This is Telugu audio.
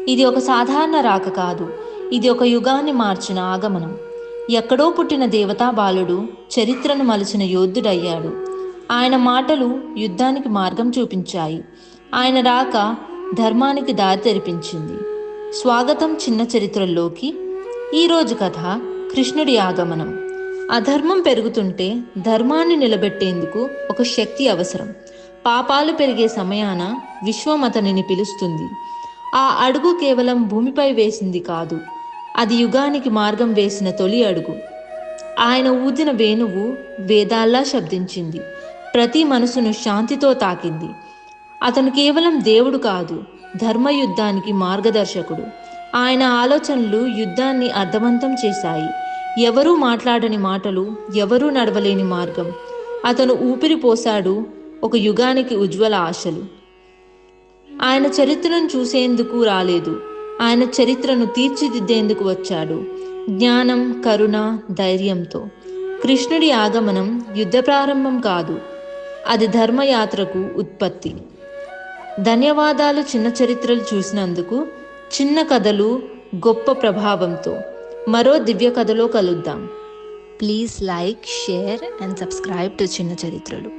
ఇది ఒక సాధారణ రాక కాదు, ఇది ఒక యుగాన్ని మార్చిన ఆగమనం. ఎక్కడో పుట్టిన దేవతా బాలుడు చరిత్రను మలిచిన యోధుడయ్యాడు. ఆయన మాటలు యుద్ధానికి మార్గం చూపించాయి. ఆయన రాక ధర్మానికి దారి తెరిపించింది. స్వాగతం చిన్న చరిత్రల్లోకి. ఈరోజు కథ కృష్ణుడి ఆగమనం. అధర్మం పెరుగుతుంటే ధర్మాన్ని నిలబెట్టేందుకు ఒక శక్తి అవసరం. పాపాలు పెరిగే సమయాన విశ్వం అతనిని పిలుస్తుంది. ఆ అడుగు కేవలం భూమిపై వేసింది కాదు, అది యుగానికి మార్గం వేసిన తొలి అడుగు. ఆయన ఊదిన వేణువు వేదాల్లా శబ్దించింది, ప్రతి మనసును శాంతితో తాకింది. అతను కేవలం దేవుడు కాదు, ధర్మయుద్ధానికి మార్గదర్శకుడు. ఆయన ఆలోచనలు యుద్ధాన్ని అర్థవంతం చేశాయి. ఎవరూ మాట్లాడని మాటలు, ఎవరూ నడవలేని మార్గం. అతను ఊపిరి పోశాడు ఒక యుగానికి ఉజ్వల ఆశలు. ఆయన చరిత్రను చూసేందుకు రాలేదు, ఆయన చరిత్రను తీర్చిదిద్దేందుకు వచ్చాడు. జ్ఞానం, కరుణ, ధైర్యంతో. కృష్ణుడి ఆగమనం యుద్ధ ప్రారంభం కాదు, అది ధర్మయాత్రకు ఉత్పత్తి. ధన్యవాదాలు చిన్న చరిత్రలు చూసినందుకు. చిన్న కథలు గొప్ప ప్రభావంతో. మరో దివ్య కథలో కలుద్దాం. Please like, share and subscribe to చిన్న చరిత్రలు.